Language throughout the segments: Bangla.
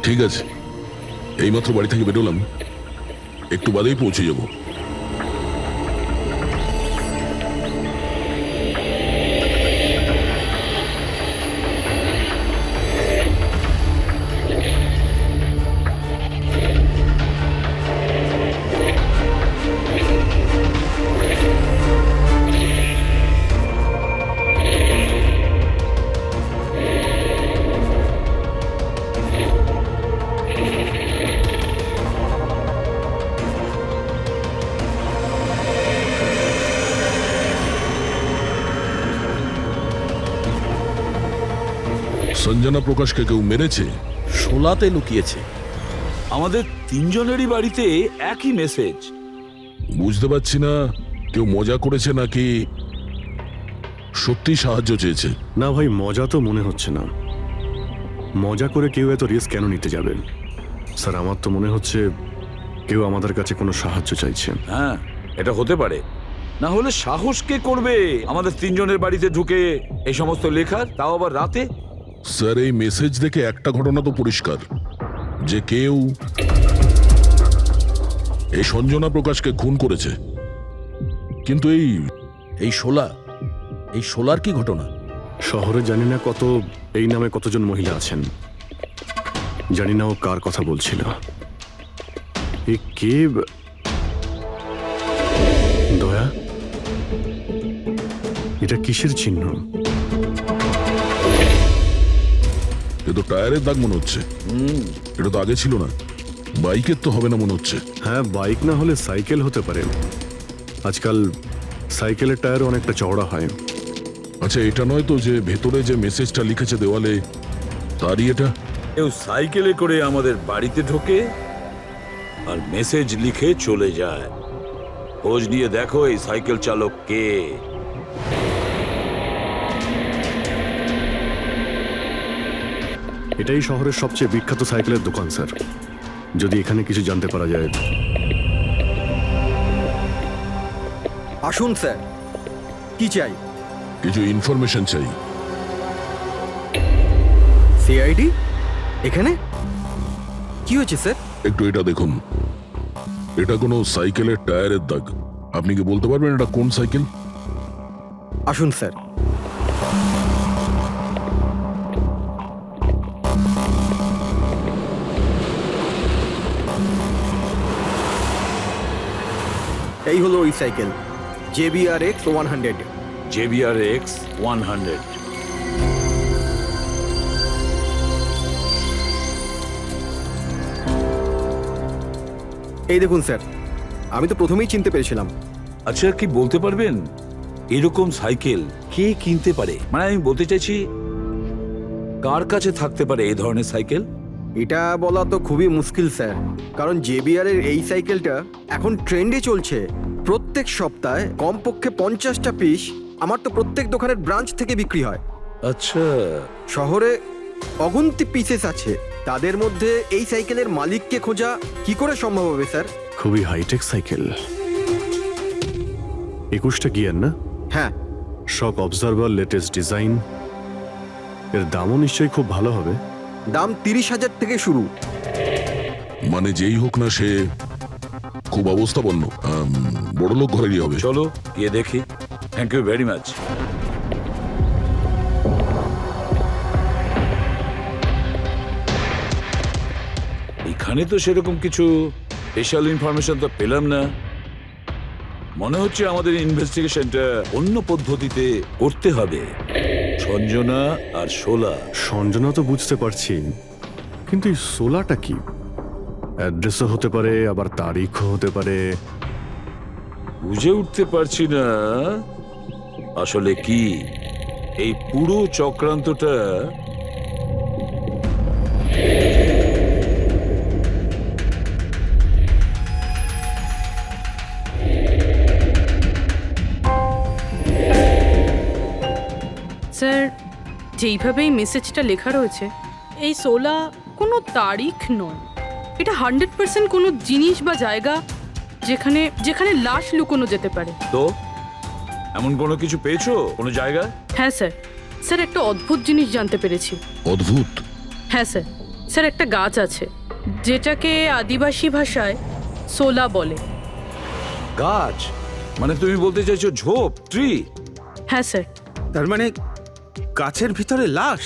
ঠিক আছে, এইমাত্র বাড়ি থেকে বেরোলাম, একটু বাদেই পৌঁছে যাব। সঞ্জনা প্রকাশকে কেউ মেরেছে? শোলাতে লুকিয়েছে। আমাদের তিনজনেরই বাড়িতে একই মেসেজ। বুঝতে পারছি না কেউ মজা করেছে নাকি সত্যি সাহায্য চেয়েছে। না ভাই, মজা তো মনে হচ্ছে না। মজা করে কেউ এত রিস্ক কেন নিতে যাবে? স্যার, আমার তো মনে হচ্ছে কেউ আমাদের কাছে কোনো সাহায্য চাইছে। হ্যাঁ, এটা হতে পারে। না হলে সাহস কে করবে আমাদের তিনজনের বাড়িতে ঢুকে এই সমস্ত লেখার, তাও আবার রাতে? স্যার, এই মেসেজ দেখে একটা ঘটনা তো পরিষ্কার, যে কেউ এই সঞ্জনা প্রকাশকে খুন করেছে। কিন্তু এই শোলার কি ঘটনা? শহরে জানি না এই নামে কতজন মহিলা আছেন, জানি না ও কার কথা বলছিল। এই কে? দয়া, এটা কিসের চিহ্ন? এ তো টায়ারের দাগ মনে হচ্ছে। এটা তো আগে ছিল না। বাইকের তো হবে না মনে হচ্ছে। হ্যাঁ, বাইক না হলে সাইকেল হতে পারে। আজকাল সাইকেলের টায়ার অনেকটা চওড়া হয়। আচ্ছা, এটা নয় তো যে ভেতরে যে মেসেজটা লিখেছে দেওয়ালে, তারই এটা? কেউ সাইকেলে করে আমাদের বাড়িতে ঢোকে আর মেসেজ লিখে চলে যায়। খোঁজ নিয়ে দেখো এই সাইকেল চালক কে। এটাই শহরের সবচেয়ে বিখ্যাত সাইকেলের দোকান স্যার। যদি এখানে কিছু জানতে পারা যায়। আসুন স্যার, কি চাই? কিছু ইনফরমেশন চাই। সিআইডি এখানে কি হয়েছে স্যার? একটু এটা দেখুন, এটা কোনো সাইকেলের টায়ারের দাগ। আপনি কি বলতে পারবেন এটা কোন সাইকেল? আসুন স্যার। এই হলো ওই সাইকেল, JBRX 100। JBRX 100। এই দেখুন স্যার, আমি তো প্রথমেই চিনতে পেরেছিলাম। আচ্ছা, কি বলতে পারবেন এরকম সাইকেল কে কিনতে পারে? মানে আমি বলতে চাইছি, কার কাছে থাকতে পারে এই ধরনের সাইকেল? এটা বলা তো খুবই মুশকিল স্যার, কারণ JBR এর এই সাইকেলটা এখন ট্রেন্ডে চলছে। প্রত্যেক সপ্তাহে কমপক্ষে 50টা পিস আমার তো প্রত্যেক দোকানের ব্রাঞ্চ থেকে বিক্রি হয়। আচ্ছা, শহরে অগুন্তি পিসেস আছে, তাদের মধ্যে এই সাইকেলের মালিককে খোঁজা কি করে সম্ভব হবে স্যার? খুবই হাইটেক সাইকেল। 21টা গিয়ার না? হ্যাঁ। শক অবজারভার, লেটেস্ট ডিজাইন। এর দামও নিশ্চয়ই খুব ভালো হবে। দাম 30,000 থেকে শুরু। মানে যেই হোক না, সে খুব অবস্থাপন্ন, বড়লোক ঘরেরই হবে। চলো গিয়ে দেখি। Thank you very much. এখানে তো সেরকম কিছু স্পেশাল ইনফরমেশন তো পেলাম না। মনে হচ্ছে আমাদের ইনভেস্টিগেশনটা অন্য পদ্ধতিতে করতে হবে। সঞ্জনা আর শোলা। সঞ্জনা তো বুঝতে পারছি, কিন্তু এই সোলাটা কি? অ্যাড্রেসও হতে পারে, আবার তারিখও হতে পারে। বুঝে উঠতে পারছি না আসলে কি এই পুরো চক্রান্তটা। স্যার, যেইভাবে এই মেসেজটা লেখা রয়েছে, এই 16 কোনো তারিখ নয়। এটা 100% কোনো জিনিস বা জায়গা যেখানে যেখানে লাশ লুকোনো যেতে পারে। তো এমন কোনো কিছু পেয়েছো, কোনো জায়গা? হ্যাঁ স্যার, স্যার একটা অদ্ভুত জিনিস জানতে পেরেছি। অদ্ভুত? হ্যাঁ স্যার, স্যার একটা গাছ আছে যেটাকে আদিবাসী ভাষায় সোলা বলে। গাছ মানে তুমি বলতে চাইছো ঝোপ, ট্রি? হ্যাঁ স্যার। তার মানে গাছের ভিতরে লাশ?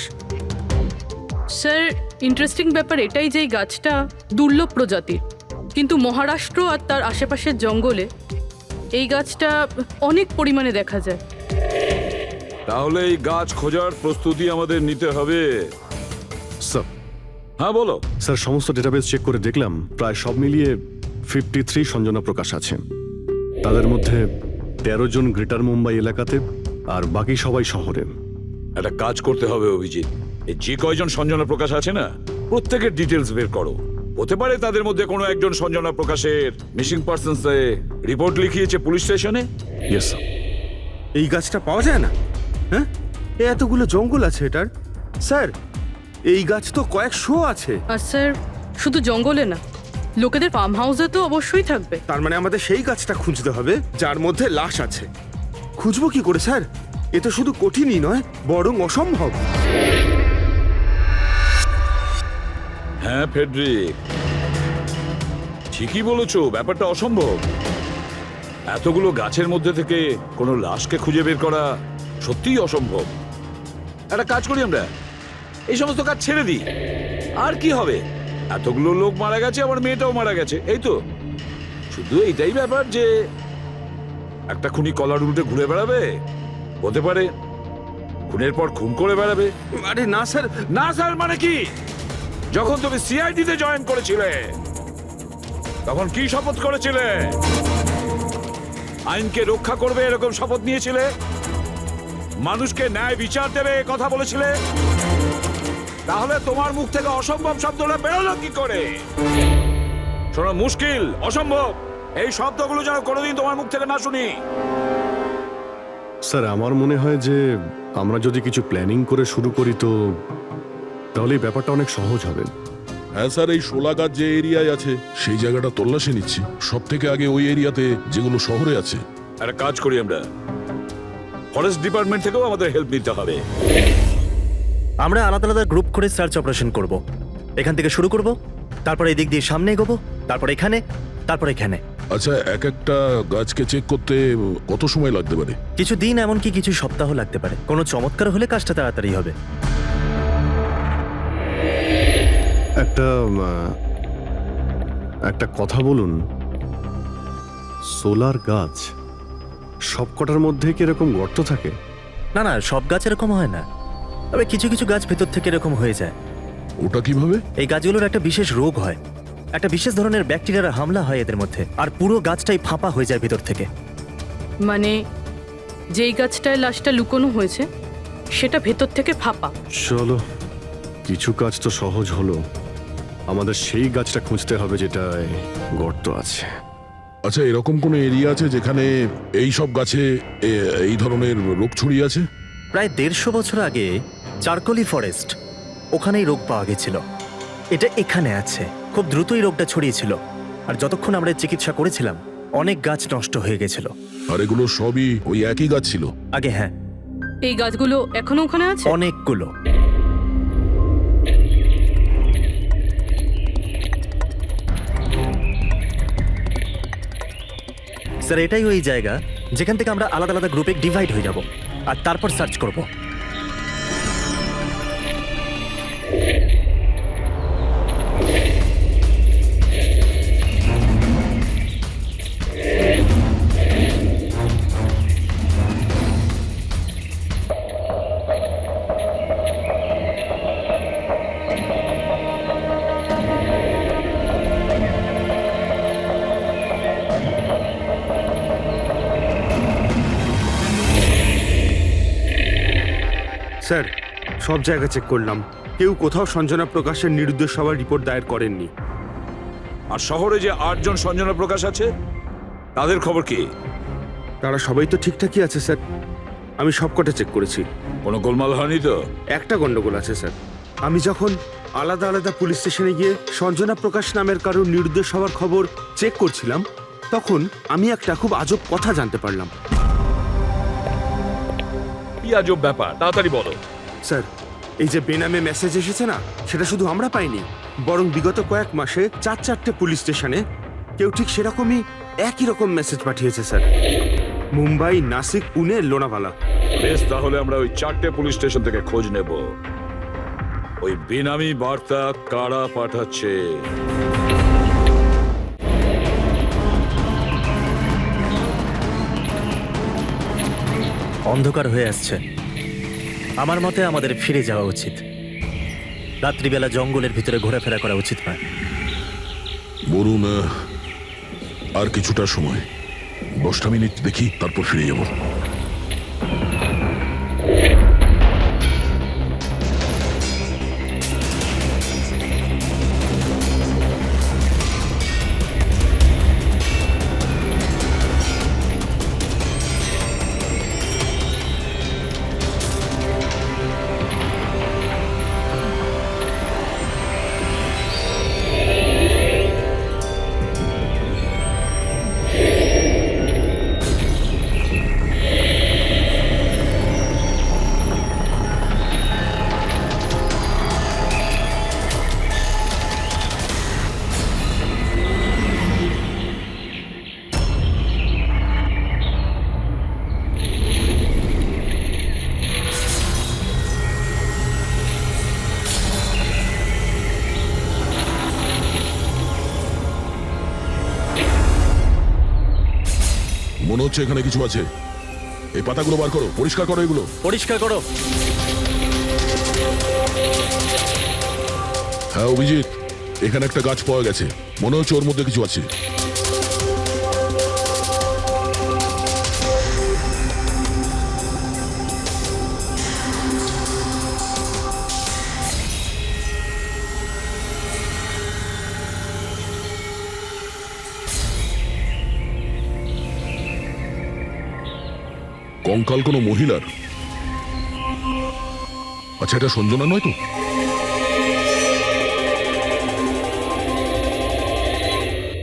স্যার ইন্টারেস্টিং ব্যাপার এটাই যে এই গাছটা দুর্লভ প্রজাতির, কিন্তু মহারাষ্ট্র আর তার আশেপাশের জঙ্গলে এই গাছটা অনেক পরিমাণে দেখা যায়। তাহলে এই গাছ খোঁজার প্রস্তুতি আমাদের নিতে হবে। স্যার হ্যাঁ বলো। স্যার সমস্ত ডেটাবেস চেক করে দেখলাম প্রায় সব মিলিয়ে 53 সঞ্জনা প্রকাশ আছে। তাদের মধ্যে 13 জন গ্রেটার মুম্বাই এলাকাতে আর বাকি সবাই শহরে। একটা কাজ করতে হবে অভিজিৎ, এই যে কয়জন সঞ্জনা প্রকাশ আছে না প্রত্যেকের ডিটেলস বের করো। হতে পারে তাদের মধ্যে কোনো একজন সঞ্জনা প্রকাশের মিসিং পার্সনস রিপোর্ট লিখিয়েছে পুলিশ স্টেশনে। Yes sir. এই গাছটা পাওয়া যায় না? হ্যাঁ, এতগুলো জঙ্গল আছে এটার। স্যার এই গাছ তো কয়েকশো আছে। আর স্যার শুধু জঙ্গলে না, লোকেদের ফার্ম হাউসে তো অবশ্যই থাকবে। তার মানে আমাদের সেই গাছটা খুঁজতে হবে যার মধ্যে লাশ আছে। খুঁজবো কি করে স্যার? এ তো শুধু কঠিনই নয়, বরং অসম্ভব। হ্যাঁ ফেডরিক, ঠিকই বলেছো, ব্যাপারটা অসম্ভব। এতগুলো গাছের মধ্যে থেকে কোনো লাশকে খুঁজে বের করা সত্যিই অসম্ভব। একটা কাজ করি আমরা, এই সমস্ত কাজ ছেড়ে দিই। আর কি হবে, এতগুলো লোক মারা গেছে, আমার মেয়েটাও মারা গেছে, এই তো। শুধু এইটাই ব্যাপার যে একটা খুনি কলার উল্টে ঘুরে বেড়াবে, হতে পারে খুনের পর খুন করে বেড়াবে। আরে না স্যার। না স্যার মানে কি? যখন তুমি সিআইডিতে জয়েন করেছিলে তখন কি শপথ করেছিলে? আইনকে রক্ষা করবে এরকম শপথ নিয়েছিলে? মানুষকে ন্যায় বিচার দেবে এ কথা বলেছিলে? তাহলে তোমার মুখ থেকে অসম্ভব শব্দটা বেরোলো কি করে? শোনো, মুশকিল, অসম্ভব, এই শব্দগুলো যেন কোনোদিন তোমার মুখ থেকে না শুনি। স্যার আমার মনে হয় যে আমরা যদি কিছু প্ল্যানিং করে শুরু করি তো তাহলে এই ব্যাপারটা অনেক সহজ হবে। হ্যাঁ স্যার, এই শোলা গাছ যে এরিয়ায় আছে সেই জায়গাটা তল্লাশি নিচ্ছি। সব থেকে আগে ওই এরিয়াতে যেগুলো শহরে আছে। একটা কাজ করি আমরা, ফরেস্ট ডিপার্টমেন্ট থেকেও আমাদের হেল্প নিতে হবে। আমরা আলাদা আলাদা গ্রুপ করে সার্চ অপারেশন করব। এখান থেকে শুরু করব, তারপর এই দিক দিয়ে সামনে এগোবো, তারপর এখানে, তারপর এখানে। আচ্ছা, এক একটা গাছকে চেক করতে কত সময় লাগতে পারে? কিছু দিন, এমনকি কিছু সপ্তাহ লাগতে পারে। কোনো চমৎকার হলে কাজটা তাড়াতাড়ি হবে। একটা কথা বলুন, সোলার গাছ সবকটার মধ্যে কি এরকম গর্ত থাকে? না না, সব গাছ এরকম হয় না, তবে কিছু কিছু গাছ ভেতর থেকে এরকম হয়ে যায়। ওটা কিভাবে? এই গাছগুলোর একটা বিশেষ রোগ হয়, একটা বিশেষ ধরনের ব্যাকটেরিয়ার হামলা হয় এদের মধ্যে, আর পুরো গাছটাই ফাঁপা হয়ে যায় ভেতর থেকে। মানে যেই গাছটায় লাশটা লুকোনো হয়েছে সেটা ভেতর থেকে ফাঁপা। চলো, কিছু কাজ তো সহজ হলো, আমাদের সেই গাছটা খুঁজতে হবে যেটায় গর্ত আছে। আচ্ছা, এরকম কোনো এরিয়া আছে যেখানে এই সব গাছে এই ধরনের রোগ ছড়িয়ে আছে? প্রায় 150 বছর আগে চারকোলি ফরেস্ট, ওখানেই রোগ পাওয়া গেছিল। এটা এখানে আছে। খুব দ্রুত এই রোগটা ছড়িয়েছিল, আর যতক্ষণ আমরা চিকিৎসা করেছিলাম অনেক গাছ নষ্ট হয়ে গেছিল। আর এগুলো সবই ওই একই গাছ ছিল? আগে হ্যাঁ, এই গাছগুলো এখনো ওখানে আছে? অনেকগুলো। স্যার এটাই ওই জায়গা যেখান থেকে আমরা আলাদা আলাদা গ্রুপে ডিভাইড হয়ে যাব আর তারপর সার্চ করব। স্যার সব জায়গা চেক করলাম, কেউ কোথাও সঞ্জনা প্রকাশের নিরুদ্দেশ হওয়ার রিপোর্ট দায়ের করেননি। আর শহরে যে 8 জন সঞ্জনা প্রকাশ আছে তাদের খবর কি? তারা সবাই তো ঠিকঠাকই আছে স্যার, আমি সবকটা চেক করেছি। কোনো গোলমাল হয়নি তো? একটা গন্ডগোল আছে স্যার। আমি যখন আলাদা আলাদা পুলিশ স্টেশনে গিয়ে সঞ্জনা প্রকাশ নামের কারোর নিরুদ্দেশ হওয়ার খবর চেক করছিলাম, তখন আমি একটা খুব আজব কথা জানতে পারলাম। কি আজব ব্যাপার, তাড়াতাড়ি বলো। স্যার এই যে বেনামে মেসেজ এসেছে না, সেটা শুধু আমরা পাইনি, বরং বিগত কয়েক মাসে 4-4টে পুলিশ স্টেশনে কেউ ঠিক সেরকমই একই রকম মেসেজ পাঠিয়েছে স্যার। মুম্বাই, নাসিক, পুনে, লোনাভালা। বেশ, তাহলে আমরা ওই 4টে পুলিশ স্টেশন থেকে খোঁজ নেব ওই বেনামি বার্তা কারা পাঠাচ্ছে। অন্ধকার হয়ে আসছে। আমার মতে আমাদের ফিরে যাওয়া উচিত। রাত্রিবেলা জঙ্গলের ভিতরে ঘোরাফেরা করা উচিত নয়। বলুন, আর কিছুটা সময়, 10টা মিনিট দেখি, তারপর ফিরে যাব। মনে হচ্ছে এখানে কিছু আছে। এই পাতাগুলো বার করো, পরিষ্কার করো এগুলো। পরিষ্কার করো। হ্যাঁ অভিজিৎ, এখানে একটা গাছ পাওয়া গেছে, মনে হচ্ছে ওর মধ্যে কিছু আছে। কঙ্কাল কোনো মহিলার? আচ্ছা, এটা সঞ্জনা নয় তো?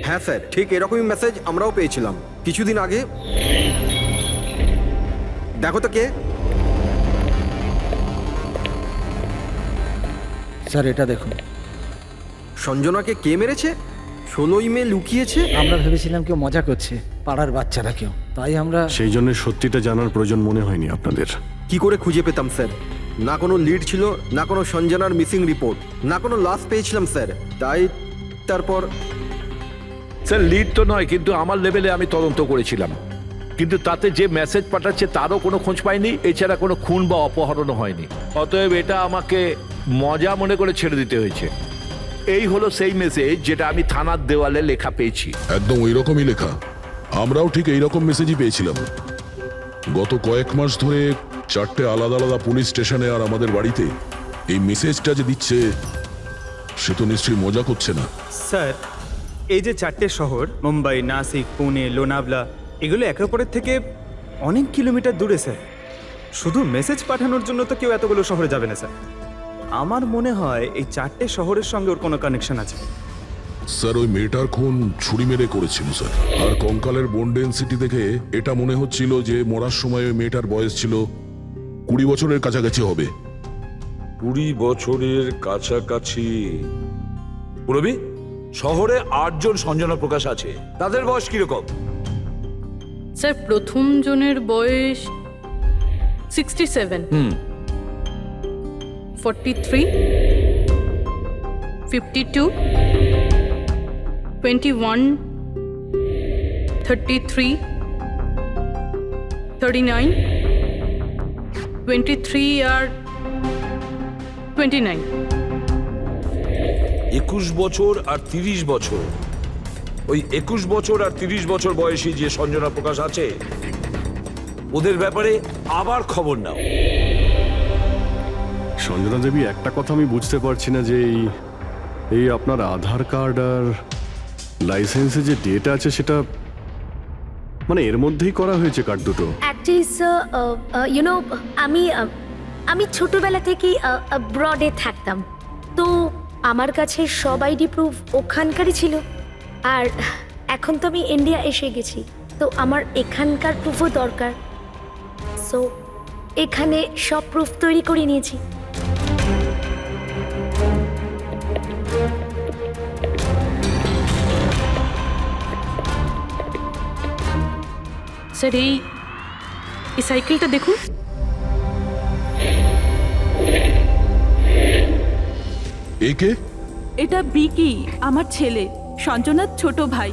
হ্যাঁ স্যার, ঠিক এরকমই মেসেজ আমরাও পেয়েছিলাম কিছুদিন আগে। দেখো তো কে। স্যার এটা দেখুন। সঞ্জনাকে কে মেরেছে? 16ই মে লুকিয়েছে। আমরা ভেবেছিলাম কেউ মজা করছে, পাড়ার বাচ্চারা কেউ, তাই আমরা সেই জন্য সত্যিটা জানার প্রয়োজন মনে হয়নি আপনাদের। কি করে খুঁজে পেতাম স্যার? না কোনো লিড ছিল, না কোনো সঞ্জনার মিসিং রিপোর্ট, না কোনো লাশ পেয়েছিলাম স্যার। তাই তারপর স্যার লিড তো নয়, কিন্তু আমার লেভেলে আমি তদন্ত করেছিলাম, কিন্তু তাতে যে মেসেজ পাঠাচ্ছে তারও কোনো খোঁজ পাইনি, এছাড়া কোনো খুন বা অপহরণও হয়নি। অতএব এটা আমাকে মজা মনে করে ছেড়ে দিতে হয়েছে। এই হলো সেই মেসেজ যেটা আমি থানার দেওয়ালে লেখা পেয়েছি। একদম ওই রকমই লেখা। আমরাও ঠিক এইরকম মেসেজই পেয়েছিলাম। গত কয়েক মাস ধরে 4টে আলাদা আলাদা পুলিশ স্টেশনে আর আমাদের বাড়িতে এই মেসেজটা যে দিচ্ছে, সে তো নিশ্চয়ই মজা করছে না। স্যার, এই যে 4টে শহর, মুম্বাই, নাসিক, পুনে, লোনাভলা, এগুলো একে অপরের থেকে অনেক কিলোমিটার দূরে স্যার। শুধু মেসেজ পাঠানোর জন্য তো কেউ এতগুলো শহরে যাবে না স্যার। আমার মনে হয় এই 4টে শহরের সঙ্গে ওর কোনো কানেকশন আছে। স্যার, ওই মেয়েটার খুন ছুরি মেরে করেছিল স্যার। আর কঙ্কালের বোন ডেন্সিটি দেখে এটা মনে হচ্ছিল যে মরার সময় ওই মেয়েটার বয়স ছিল 20 বছরের কাছাকাছি হবে। 20 বছরের কাছাকাছি। পুরবি, শহরে 8 জন সঞ্জনা প্রকাশ আছে, তাদের বয়স কিরকম? স্যার, প্রথম জনের বয়স 67, 43, 52, 21, 33, 39, 23 আর 29। 21 বছর আর 30 বছর। ওই 21 বছর আর 30 বছর বয়সী যে সঞ্জনা প্রকাশ আছে, ওদের ব্যাপারে আবার খবর নাও। সঞ্জনা দেবী, একটা কথা আমি বুঝতে পারছি না যে এই আপনার আধার কার্ড আর লাইসেন্সে যে ডেট আছে সেটা মানে এর মধ্যেই করা হয়েছে কার্ড দুটো। অ্যাকচুয়ালি স্যার, আমি ছোটবেলা থেকেই ব্রডে থাকতাম, তো আমার কাছে সব আইডি প্রুফ ওখানকারই ছিল। আর এখন তো আমি ইন্ডিয়া এসে গেছি, তো আমার এখানকার প্রুফও দরকার। সো এখানে সব প্রুফ তৈরি করে নিয়েছি। স্যার এই সাইকেলটা দেখুন। একে এটা বিকি, আমার ছেলে, সঞ্জনার ছোট ভাই।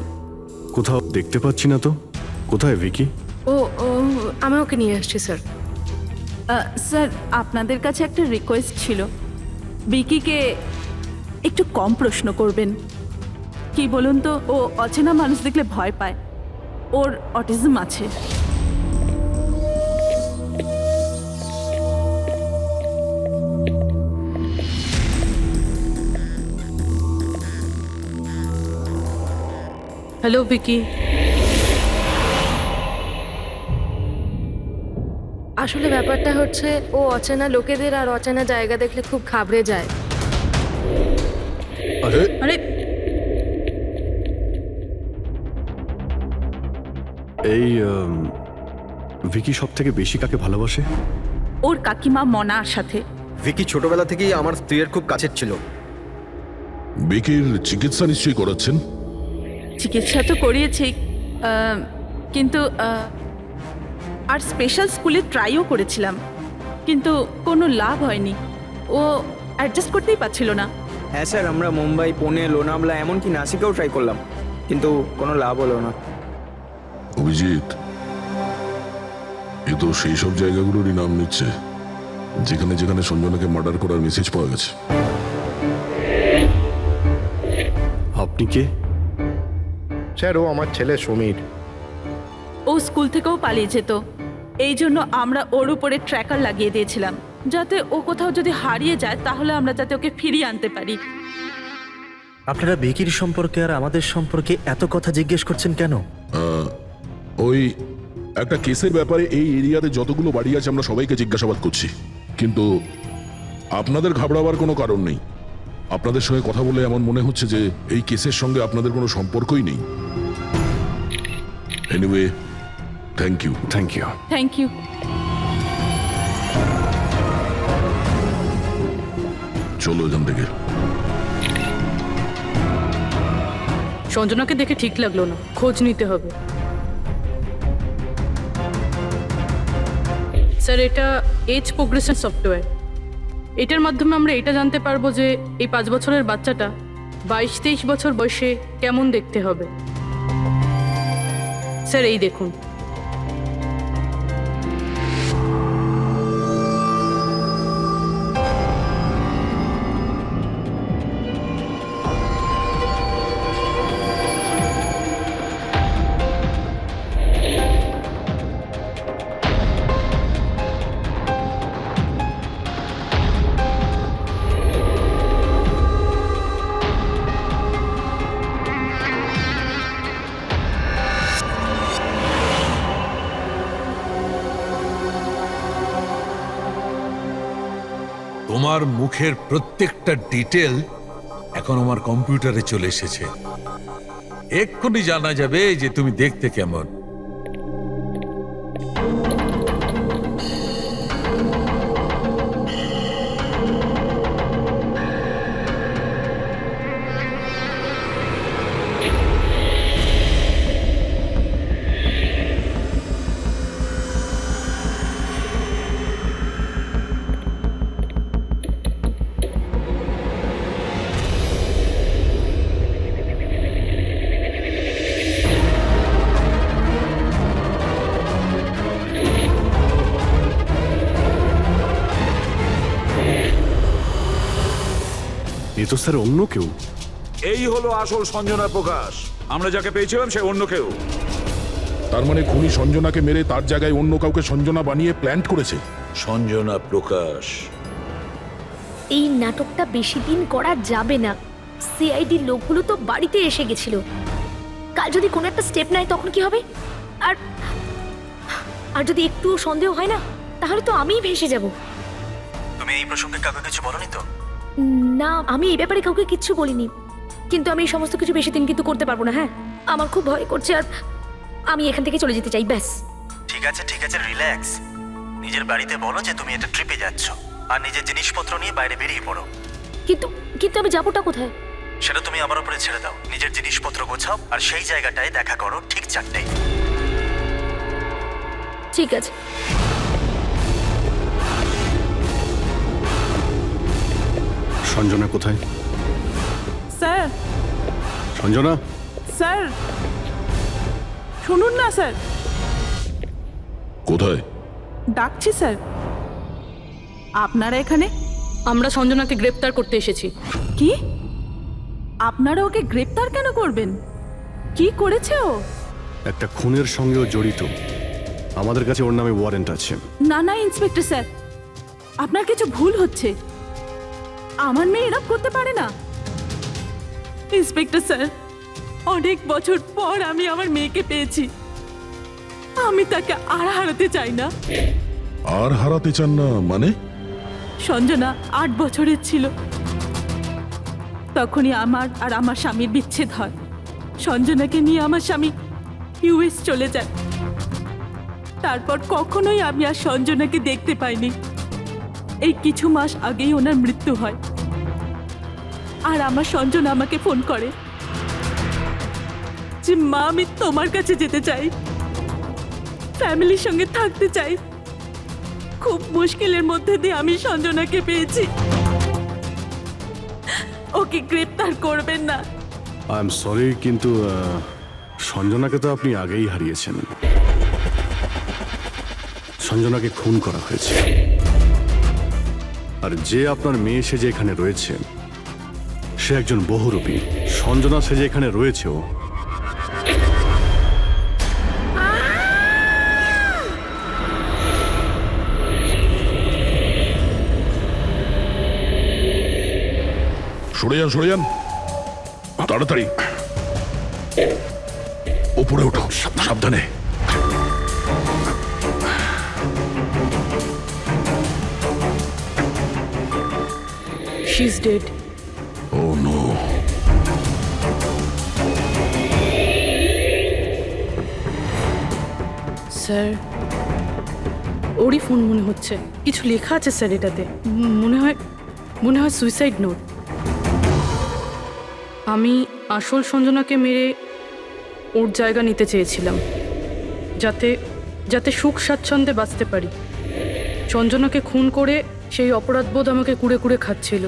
কোথাও দেখতে পাচ্ছি না তো। কোথায় ভিকি? ও ও আমি ওকে নিয়ে আসছি স্যার। স্যার আপনাদের কাছে একটা রিকোয়েস্ট ছিল, বিকিকে একটু কম প্রশ্ন করবেন। কি বলুন তো, ও অচেনা মানুষ দেখলে ভয় পায়, ওর অটিজম আছে। হ্যালো বিকি। আসলে ব্যাপারটা হচ্ছে ও অচেনা লোকেদের আর অচেনা জায়গা দেখলে খুব ঘাবড়ে যায়। আরে এই ভিকি সব থেকে বেশি কাকে ভালোবাসে? ওর কাকিমা মনার সাথে। ভিকি ছোটবেলা থেকেই আমার স্ত্রীর খুব কাছের ছিল। বিকির চিকিৎসা নিশ্চয়ই করাচ্ছেন? চিকিৎসা তো করিয়েছি, কিন্তু আর স্পেশাল স্কুলে ট্রাইও করেছিলাম, কিন্তু কোনো লাভ হয়নি। ও অ্যাডজাস্ট করতেই পারছিল না। হ্যাঁ স্যার, আমরা মুম্বাই, পুনে, লোনাভলা এমনকি নাসিকেও ট্রাই করলাম, কিন্তু কোনো লাভ হলো না। অভিজিৎ, এ তো সেই সব জায়গাগুলোরই নাম নিচ্ছে যেখানে যেখানে সঞ্জনাকে মার্ডার করার মেসেজ পাওয়া গেছে। আপনি কে? স্যার, ও আমার ছেলে সমীর। ও স্কুল থেকেও পালিয়ে যেত, এই জন্য আমরা ওর উপরে ট্র্যাকার লাগিয়ে দিয়েছিলাম, যাতে ও কোথাও যদি হারিয়ে যায় তাহলে আমরা যাতে ওকে ফিরিয়ে আনতে পারি। আপনারা ভিকির সম্পর্কে আর আমাদের সম্পর্কে এত কথা জিজ্ঞেস করছেন কেন? ওই একটা কেসের ব্যাপারে এই এরিয়াতে যতগুলো বাড়ি আছে আমরা সবাইকে জিজ্ঞাসাবাদ করছি, কিন্তু আপনাদের ঘাবড়াবার কোনো কারণ নেই। আপনাদের সঙ্গে কথা বলে এমন মনে হচ্ছে যে এই কেসের সঙ্গে আপনাদের কোনো সম্পর্কই নেই। Anyway, thank you. Thank you. Thank you. চলো এখান থেকে। সঞ্জনাকে দেখে ঠিক লাগলো না, খোঁজ নিতে হবে। স্যার, এটা এজ প্রোগ্রেশন সফটওয়্যার। এটার মাধ্যমে আমরা এটা জানতে পারবো যে এই 5 বছরের বাচ্চাটা 22-23 বছর বয়সে কেমন দেখতে হবে। স্যার এই দেখুন। তোমার মুখের প্রত্যেকটা ডিটেল এখন আমার কম্পিউটারে চলে এসেছে। এক্ষুনি জানা যাবে যে তুমি দেখতে কেমন। এ তো স্যার অন্য কেউ। এই হলো আসল সঞ্জনা প্রকাশ। আমরা যাকে পেয়েছিলাম সে অন্য কেউ। তার মানে খুনি সঞ্জনাকে মেরে তার জায়গায় অন্য কাউকে সঞ্জনা বানিয়ে প্ল্যান্ট করেছে। সঞ্জনা প্রকাশ। এই নাটকটা বেশি দিন করা যাবে না। সিআইডি লোকগুলো তো বাড়িতে এসে গেছিল। কাল যদি কোনো একটা স্টেপ নেয় তখন কি হবে? আর আর যদি একটুও সন্দেহ হয় না, তাহলে তো আমিই ভেসে যাব। তুমি এই প্রসঙ্গে কাউকে কিছু বলনি তো? না, আমি এই ব্যাপারে কাউকে কিচ্ছু বলিনি, কিন্তু আমি এই সমস্ত কিছু বেশি দিন কিন্তু করতে পারবো না। হ্যাঁ, আমার খুব ভয় করছে, আর আমি এখান থেকে চলে যেতে চাই, ব্যাস। ঠিক আছে, রিল্যাক্স। নিজের বাড়িতে বলো যে তুমি একটা ট্রিপে যাচ্ছ, আর নিজের জিনিসপত্র নিয়ে বাইরে বেরিয়ে পড়ো। কিন্তু কিন্তু আমি যাবোটা কোথায়? সেটা তুমি আমার উপরে ছেড়ে দাও। নিজের জিনিসপত্র গোছাও আর সেই জায়গাটায় দেখা করো ঠিক 4টায়। ঠিক আছে। সঞ্জনা কোথায়? স্যার সঞ্জনা, স্যার শুনুন না স্যার, কোথায়? ডাকছি স্যার। আপনারা এখানে? আমরা সঞ্জনাকে গ্রেপ্তার করতে এসেছি। কি? আপনারা ওকে গ্রেপ্তার কেন করবেন? কি করেছে ও? একটা খুনের সঙ্গেও জড়িত। আমাদের কাছে ওর নামে ওয়ারেন্ট আছে। না না ইন্সপেক্টর স্যার, আপনার কিছু ভুল হচ্ছে। আমার মেয়ে এরকম করতে পারে না। ইন্সপেক্টর স্যার, অনেক বছর পর আমি আমার মেয়েকে পেয়েছি। আমি তাকে আর হারাতে চাই না। আর হারাতে চান না মানে? সঞ্জনা 8 বছরের ছিল, তখনই আমার আর আমার স্বামীর বিচ্ছেদ হয়। সঞ্জনাকে নিয়ে আমার স্বামী ইউএস চলে যায়। তারপর কখনোই আমি আর সঞ্জনাকে দেখতে পাইনি। এই কিছু মাস আগেই ওনার মৃত্যু হয়। আর আমার সঞ্জনা আমাকে ফোন করে যে মা, আমি তোমার কাছে যেতে চাই, ফ্যামিলির সঙ্গে থাকতে চাই। খুব মুশকিলের মধ্যে দিয়ে আমি সঞ্জনাকে পেয়েছি। ওকে গ্রেপ্তার করবেন না। আই এম সরি, কিন্তু সঞ্জনাকে তো আপনি আগেই হারিয়েছেন। সঞ্জনাকে খুন করা হয়েছে। আর যে আপনার মেয়ে সেজে এখানে রয়েছে সে একজন বহুরূপী। সঞ্জনা সেজে এখানে রয়েছে ও। সরে যান, সরে যান, তাড়াতাড়ি ওপরে ওঠো, সাবধানে। She's dead. Oh no. Sir, ওরই ফোন মনে হচ্ছে। কিছু লেখা আছে স্যার এটাতে। মনে হয় সুইসাইড নোট। আমি আসল সঞ্জনাকে মেরে ওর জায়গা নিতে চেয়েছিলাম, যাতে সুখ স্বাচ্ছন্দ্যে বাঁচতে পারি। সঞ্জনাকে খুন করে সেই অপরাধবোধ আমাকে কুড়ে কুড়ে খাচ্ছিল,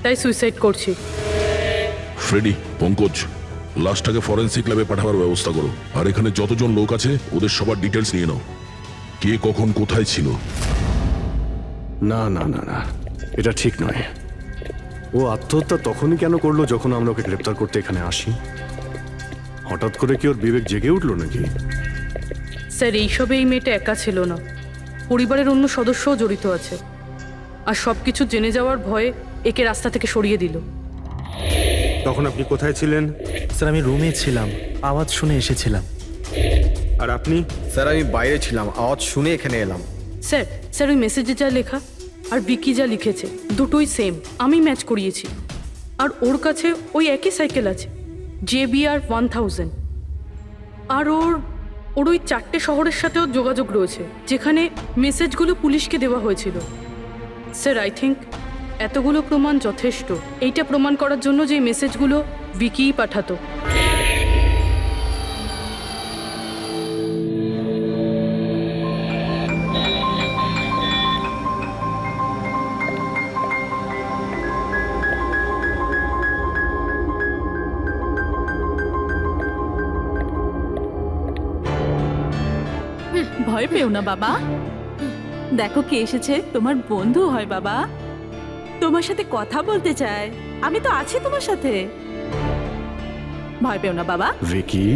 তাই সুইসাইড করছি। ফ্রেডি, পঙ্কজ, লাশটাকে ফরেন্সিক ল্যাবে পাঠাবার ব্যবস্থা করো। আর এখানে যতজন লোক আছে ওদের সবার ডিটেলস নিয়ে নাও, কে কখন কোথায় ছিল। না না না না, এটা ঠিক নয়। ও আত্মহত্যা তখনই কেন করলো যখন আমরা ওকে গ্রেপ্তার করতে এখানে আসি? হঠাৎ করে কি ওর বিবেক জেগে উঠলো নাকি? স্যার, এইসবে এই মেয়েটা একা ছিল না, পরিবারের অন্য সদস্যও জড়িত আছে। আর সব কিছু জেনে যাওয়ার ভয়ে একে রাস্তা থেকে সরিয়ে দিল। তখন আপনি কোথায় ছিলেন? স্যার আমি রুমে ছিলাম, আওয়াজ শুনে এসেছিলাম। আর আপনি? স্যার আমি বাইরে ছিলাম, আওয়াজ শুনে এখানে এলাম। স্যার ওই মেসেজে যা লেখা আর বিকি যা লিখেছে দুটোই সেম, আমি ম্যাচ করিয়েছি। আর ওর কাছে ওই একই সাইকেল আছে, JBR 1000। আর ওর ওই 4টে শহরের সাথেও যোগাযোগ রয়েছে যেখানে মেসেজগুলো পুলিশকে দেওয়া হয়েছিল। স্যার, আই থিঙ্ক এতগুলো প্রমাণ যথেষ্ট এইটা প্রমাণ করার জন্য যে মেসেজগুলো বিকিই পাঠাতো। ভয় পেও না বাবা, দেখো কে এসেছে। তোমার বন্ধু হয় বাবা, তোমার সাথে কথা বলতে চায়। আমি তো আছি তোমার সাথে, ভয় পেও না বাবা। ভিকি,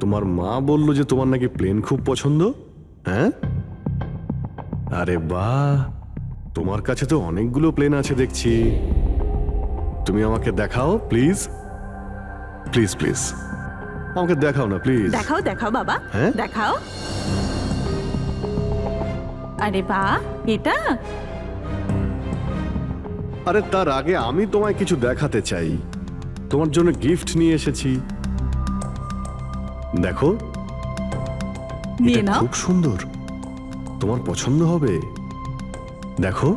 তোমার মা বললো যে তোমার নাকি প্লেন খুব পছন্দ। হ্যাঁ, আরে বাহ, তোমার কাছে তো অনেকগুলো প্লেন আছে দেখছি। তুমি আমাকে দেখাও প্লিজ, প্লিজ প্লিজ আমাকে দেখাও না প্লিজ। দেখাও দেখাও বাবা, হ্যাঁ? দেখাও। আরে বাহ, এটা আরে তার আগে আমি তোমায় কিছু দেখাতে চাই। তোমার জন্য গিফট নিয়ে এসেছি, দেখো। নিয়ে এটা নাও। খুব সুন্দর, তোমার পছন্দ হবে, দেখো।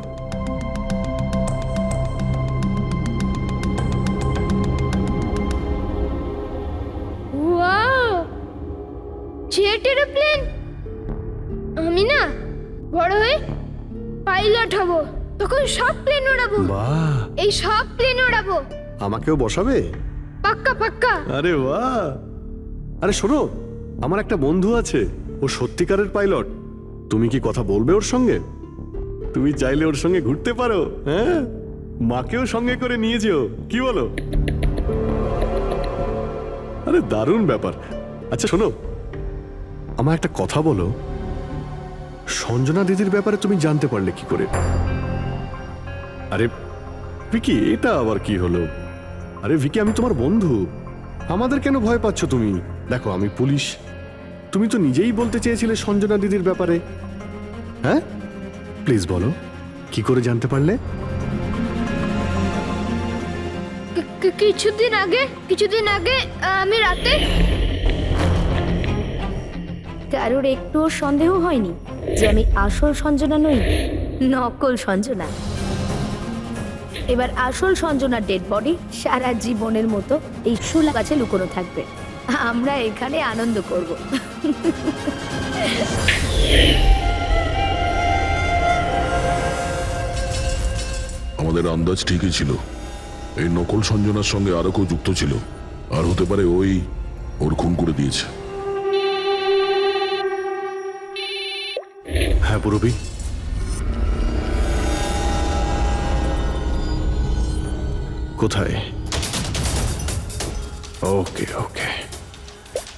ওয়াও, এখন সব প্লেন উড়াবো। বাহ, এই সব প্লেন উড়াবো। আমাকেও বসাবে? পাক্কা পাক্কা। আরে বাহ! আরে শোনো, আমার একটা বন্ধু আছে, ও সত্যিকারের পাইলট। তুমি কি কথা বলবে ওর সঙ্গে? তুমি চাইলে ওর সঙ্গে ঘুরতে পারো, হ্যাঁ? মাকেও সঙ্গে করে নিয়ে যেও, কি বলো? আরে দারুণ ব্যাপার। আচ্ছা শোনো, আমার একটা কথা বলো, সঞ্জনা দিদির ব্যাপারে তুমি জানতে পারলে কি করে? আরে ভিকি, এটা আবার কি হলো? আরে ভিকি, আমি তোমার বন্ধু, আমাদের কেন ভয় পাচ্ছ তুমি? দেখো আমি পুলিশ, তুমি তো নিজেই বলতে চেয়েছিলে সঞ্জনা দিদির ব্যাপারে, হ্যাঁ? প্লিজ বলো, কি করে জানতে পারলে? কিছুদিন আগে আমি রাতে। কারোর একটুও সন্দেহ হয়নি যে আমি আসল সঞ্জনা নই, নকল সঞ্জনা। এবার আসল সঞ্জনার ডেড বডি সারা জীবনের মতো এই শোলা গাছে লুকোনো থাকবে। আমরা এখানে আনন্দ করব। আমাদের আন্দাজ ঠিকই ছিল, এই নকল সঞ্জনার সঙ্গে আরো কেউ যুক্ত ছিল, আর হতে পারে ওর খুন করে দিয়েছে। হ্যাঁ পুরবি, কোথায়? ওকে ওকে,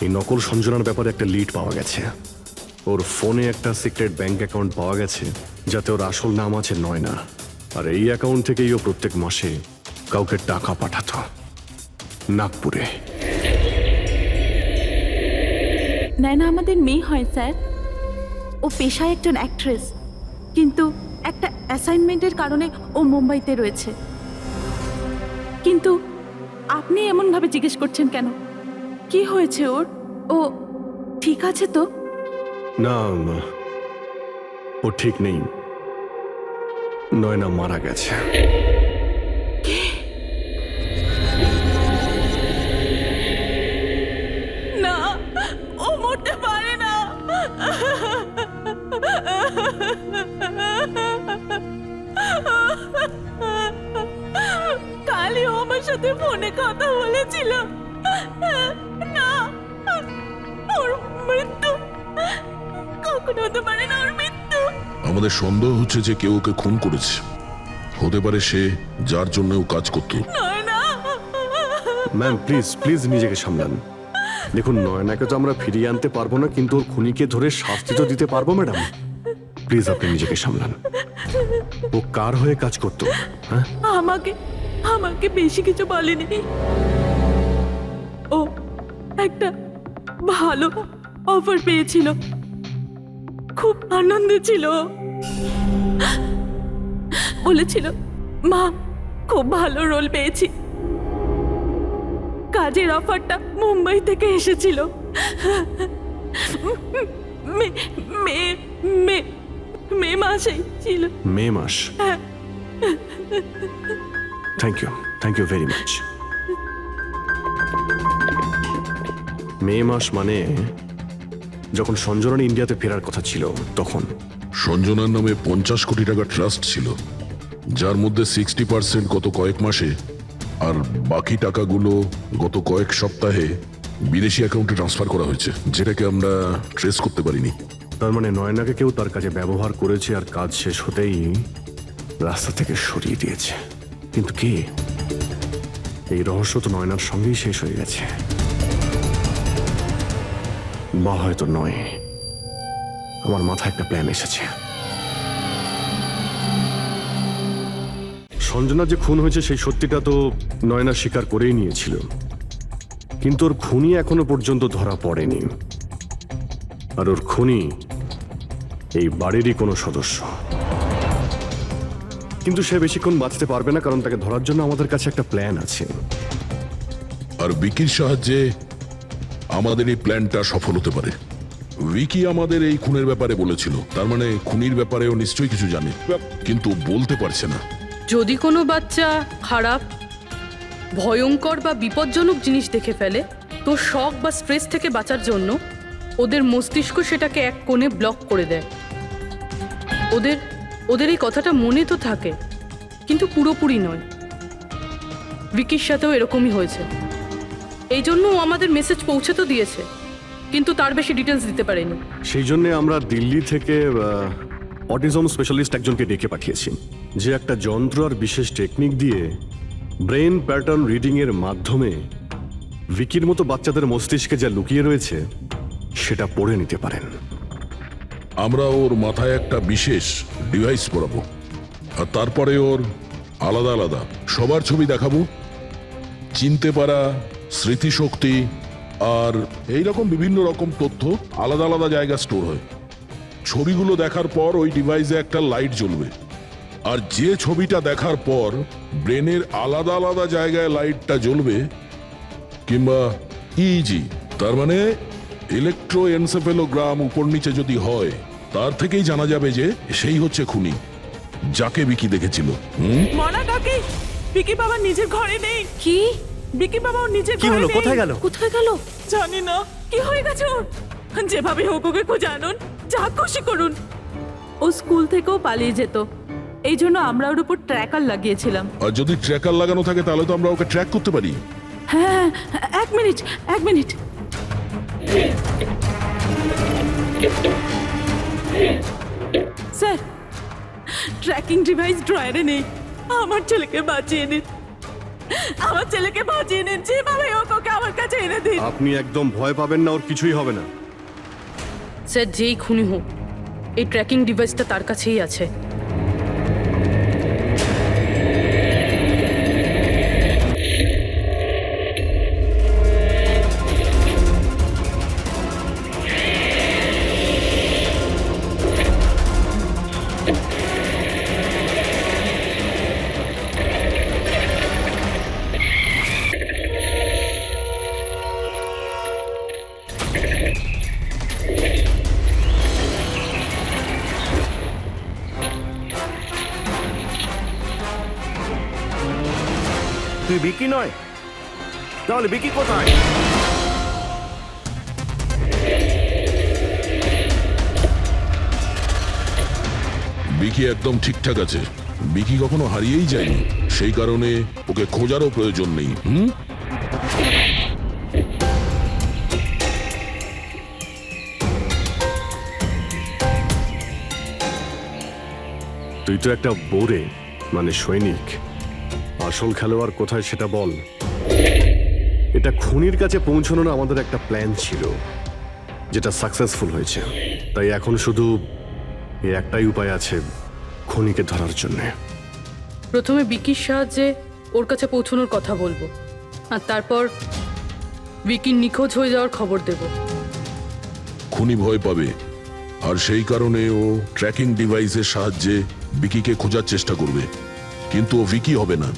এই নকল সঞ্জনার ব্যাপারে একটা লিড পাওয়া গেছে। ওর ফোনে একটা সিক্রেট ব্যাংক অ্যাকাউন্ট পাওয়া গেছে, যাতে ওর আসল নাম আছে নয়না। আর এই অ্যাকাউন্ট থেকেই ও প্রত্যেক মাসে কাউকে টাকা পাঠাতো নাগপুরে। নয়না আমাদের মেয়ে হয় স্যার। ও পেশায় একজন অ্যাক্ট্রেস, কিন্তু একটা অ্যাসাইনমেন্টের কারণে ও মুম্বাইতে রয়েছে। কিন্তু আপনি এমনভাবে জিজ্ঞেস করছেন কেন? কি হয়েছে ওর? ও ঠিক আছে তো? না, ও ঠিক নেই। নয়না মারা গেছে। না, ও মরতে পারে না। কালই ও আমার সাথে ফোনে কথা বলেছিল। না, ওর মৃত্যু কখনো হতে পারে না, ওর মৃত্যু। আমাদের সন্দেহ হচ্ছে যে কেউ ওকে খুন করেছে। হতে পারে সে, যার জন্য ও কাজ করত। ম্যাম প্লিজ প্লিজ নিজেকে সামলান। দেখুন, নয়নাকে তো আমরা ফিরিয়ে আনতে পারবো না, কিন্তু ওর খুনিকে ধরে শাস্তি তো দিতে পারবো ম্যাডাম। প্লিজ আপনি নিজেকে সামলান। ও কার হয়ে কাজ করতো? হ্যাঁ, আমাকে বেশি কিছু বলেনি। ও একটা ভালো অফার পেয়েছিল, খুব আনন্দে ছিল। বলেছিল, মা খুব ভালো রোল পেয়েছি। কাজের অফারটা মুম্বাই থেকে এসেছিল। মে মাসেই ছিল। মে মাস? Thank you very much. May মাস মানে যখন সঞ্জনার ইন্ডিয়াতে ফেরার কথা ছিল তখন। সঞ্জনার নামে 50 কোটি টাকা ট্রাস্ট ছিল, যার মধ্যে 60% গত কয়েক মাসে, আর বাকি টাকাগুলো গত কয়েক সপ্তাহে বিদেশি অ্যাকাউন্টে ট্রান্সফার করা হয়েছে, যেটাকে আমরা ট্রেস করতে পারিনি। তার মানে নয়নাকে কেউ তার কাছে ব্যবহার করেছে, আর কাজ শেষ হতেই রাস্তা থেকে সরিয়ে দিয়েছে। কিন্তু কে? এই রহস্য তো নয়নার সঙ্গেই শেষ হয়ে গেছে, বা হয়তো নয়। আমার মাথায় একটা প্ল্যান এসেছে। সঞ্জনা যে খুন হয়েছে সেই সত্যিটা তো নয়না স্বীকার করেই নিয়েছিল, কিন্তু ওর খুনি এখনো পর্যন্ত ধরা পড়েনি। আর ওর খুনি এই বাড়িরই কোনো সদস্য। কিন্তু সে বেশিক্ষণ বাঁচতে পারবে না, কারণ তাকে ধরার জন্য আমাদের কাছে একটা প্ল্যান আছে। আর বিকির সাহায্যে আমাদের এই প্ল্যানটা সফল হতে পারে। উইকি আমাদের এই খুনের ব্যাপারে বলেছিল, তার মানে খুনির ব্যাপারেও নিশ্চয়ই কিছু জানে, কিন্তু বলতে পারছে না। যদি কোনো বাচ্চা খারাপ, ভয়ঙ্কর বা বিপজ্জনক জিনিস দেখে ফেলে, তো শক বা স্ট্রেস থেকে বাঁচার জন্য ওদের মস্তিষ্ক সেটাকে এক কোণে ব্লক করে দেয়। ওদের ওদের এই কথাটা মনে তো থাকে, কিন্তু পুরোপুরি নয়। ভিকির সাথেও এরকমই হয়েছে। এই জন্য ও আমাদের মেসেজ পৌঁছে তো দিয়েছে, কিন্তু তার বেশি ডিটেলস দিতে পারেনি। সেই জন্য আমরা দিল্লি থেকে অটিজম স্পেশালিস্ট একজনকে ডেকে পাঠিয়েছি, যে একটা যন্ত্র আর বিশেষ টেকনিক দিয়ে ব্রেন প্যাটার্ন রিডিং এর মাধ্যমে ভিকির মতো বাচ্চাদের মস্তিষ্কে যা লুকিয়ে রয়েছে সেটা পড়ে নিতে পারেন। আমরা ওর মাথায় একটা বিশেষ ডিভাইস পরাবো, আর তারপরে ওর আলাদা আলাদা সবার ছবি দেখাবো। চিনতে পারা, স্মৃতিশক্তি আর এইরকম বিভিন্ন রকম তথ্য আলাদা আলাদা জায়গা স্টোর হয়। ছবিগুলো দেখার পর ওই ডিভাইসে একটা লাইট জ্বলবে, আর যে ছবিটা দেখার পর ব্রেনের আলাদা আলাদা জায়গায় লাইটটা জ্বলবে, কিংবা ইজি তার মানে ইলেকট্রোএনসেফেলোগ্রাম উপর নিচে যদি হয়, তার থেকেই জানা যাবে যে সেই হচ্ছে খুনি, যাকে বিকি দেখেছিল। মনা কাকি, বিকি বাবা নিজের ঘরে নেই। কি? বিকি বাবা ওর নিজের কি ঘরে হলো? নেই। কোথায় গেল? কোথায় গেল জানি না। কি হয়ে গেছে ওর? যেভাবে হোক ওকে খুঁজে আনুন, যা খুশি করুন। ও স্কুল থেকেও পালিয়ে যেত, এই জন্য আমরা ওর উপর ট্র্যাকার লাগিয়েছিলাম। আর যদি ট্র্যাকার লাগানো থাকে তাহলে তো আমরা ওকে ট্র্যাক করতে পারি। হ্যাঁ, এক মিনিট। স্যার, ট্র্যাকিং ডিভাইস ড্রয়ারে নেই। আমার ছেলেকে বাঁচিয়ে নিন, যেভাবে হোক ওকে আমার কাছে এনে দিন। আপনি একদম ভয় পাবেন না, ওর কিছুই হবে না। স্যার, যেই খুনি হোক, এই ট্র্যাকিং ডিভাইসটা তার কাছেই আছে। তুই বিকি নয়, তাহলে বিকি কোথায়? বিকি একদম ঠিকঠাক আছে। বিকি কখনো হারিয়েই যায়নি, সেই কারণে ওকে খোঁজারও প্রয়োজন নেই। তুই তো একটা বোরে মানে সৈনিক, আসল খেলোয়াড় কোথায় সেটা বল। এটা খুনির কাছে পৌঁছানোর আমাদের একটা প্ল্যান ছিল, যেটা সাকসেসফুল হয়েছে। তাই এখন শুধু এই একটাই উপায় আছে খুনিকে ধরার জন্য। প্রথমে বিকির সাহায্যে ওর কাছে পৌঁছানোর কথা বলবো, আর তারপর বিকির নিখোঁজ হয়ে যাওয়ার খবর দেব। খুনি ভয় পাবে, আর সেই কারণে ও ট্র্যাকিং ডিভাইসের সাহায্যে বিকিকে খোঁজার চেষ্টা করবে। কিন্তু ও ভিকি হবে না,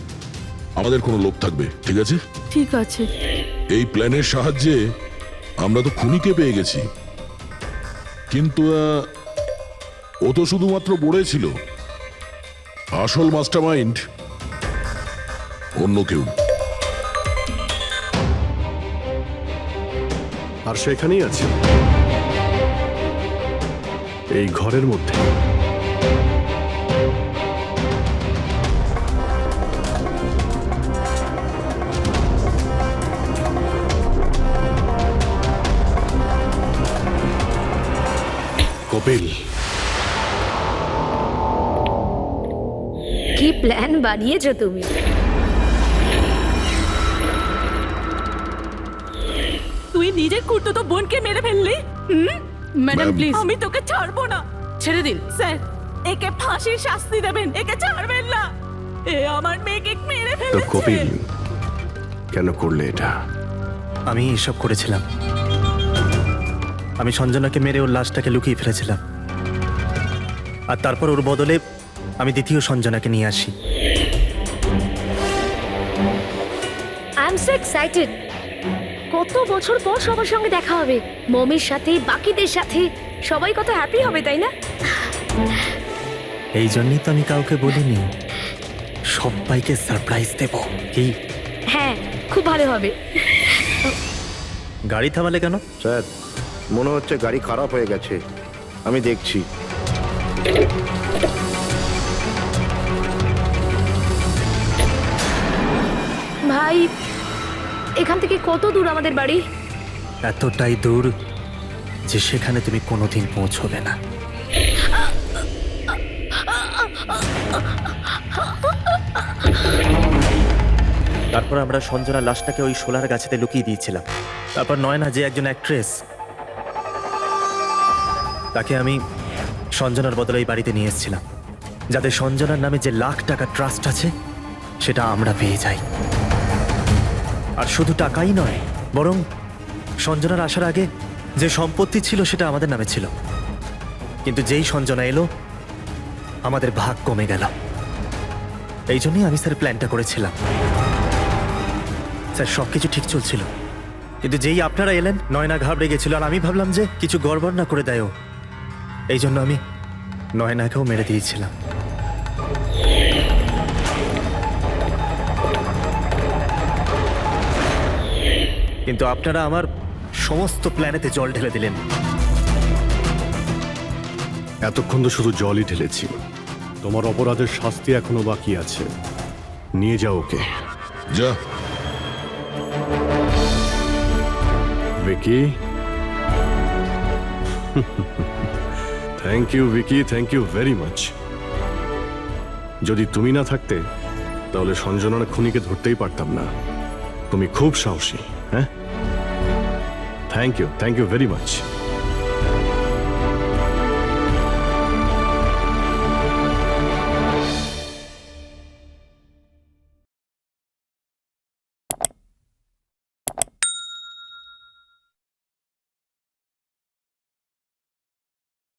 আমাদের কোনো লোক থাকবে। ঠিক আছে? ঠিক আছে। এই প্ল্যানের সাহায্যে আমরা তো খুনিকে পেয়ে গেছি, কিন্তু ও তো শুধুমাত্র বড়ে ছিল। আসল মাস্টারমাইন্ড অন্য কেউ। আর সেখানেই আছে, এই ঘরের মধ্যে। কপিল, কি প্ল্যান বানিয়েছো তুমি? তুই নিজের কুর্তুতো বোনকে মেরে ফেললি। ম্যাডাম প্লিজ, আমি তোকে ছাড়বো না। ছেড়ে দিন। স্যার, একে ফাঁসির শাস্তি দেবেন, একে ছাড়বেন না। এ আমার মেয়েকে মেরে তো ফেলেছে। কপিল, কেন করলে এটা? আমি এসব করেছিলাম। আমি সঞ্জনাকে মেরে ওর লাশটাকে লুকিয়ে ফেলেছিলাম, আর তারপর ওর বদলে আমি দ্বিতীয় সঞ্জনাকে নিয়ে আসি। I am so excited. কত বছর পর সবার সঙ্গে দেখা হবে, মমির সাথে, বাকিদের সাথে। সবাই কত হ্যাপি হবে, তাই না? এই জন্যই তো আমি কাউকে বলিনি, সবাইকে সারপ্রাইজ দেব। কি? হ্যাঁ, খুব ভালো হবে। গাড়ি থামালে কেন? স্যার, মনে হচ্ছে গাড়ি খারাপ হয়ে গেছে, আমি দেখছি। ভাই, এখান থেকে কত দূর আমাদের বাড়ি? এতটাই দূর যে সেখানে তুমি কোনোদিন পৌঁছবে না। তারপর আমরা সঞ্জনার লাশটাকে ওই শোলার গাছেতে লুকিয়ে দিয়েছিলাম। তারপর নয়না যে একজন অ্যাক্ট্রেস, তাকে আমি সঞ্জনার বদলে এই বাড়িতে নিয়ে এসেছিলাম, যাতে সঞ্জনার নামে যে লাখ টাকা ট্রাস্ট আছে সেটা আমরা পেয়ে যাই। আর শুধু টাকাই নয়, বরং সঞ্জনার আসার আগে যে সম্পত্তি ছিল সেটা আমাদের নামে ছিল, কিন্তু যেই সঞ্জনা এলো আমাদের ভাগ কমে গেল। এই জন্যই আমি স্যার প্ল্যানটা করেছিলাম। স্যার সবকিছু ঠিক চলছিল, কিন্তু যেই আপনারা এলেন নয়না ঘাবড়ে গেছিল, আর আমি ভাবলাম যে কিছু গড়বড় না করে দেয় ও। এই জন্য আমি নয়নাকেও মেরে দিয়েছিলাম। কিন্তু আপনারা আমার সমস্ত প্ল্যানেতে জল ঢেলে দিলেন। এতক্ষণ তো শুধু জলই ঢেলেছি। তোমার অপরাধের শাস্তি এখনো বাকি আছে। নিয়ে যাও ওকে। যা। Vicky, thank you Vicky, thank you very much. যদি তুমি না থাকতে তাহলে সঞ্জনার খুনিকে ধরতেই পারতাম না। তুমি খুব সাহসী। হ্যাঁ, থ্যাংক ইউ ভেরি মাচ।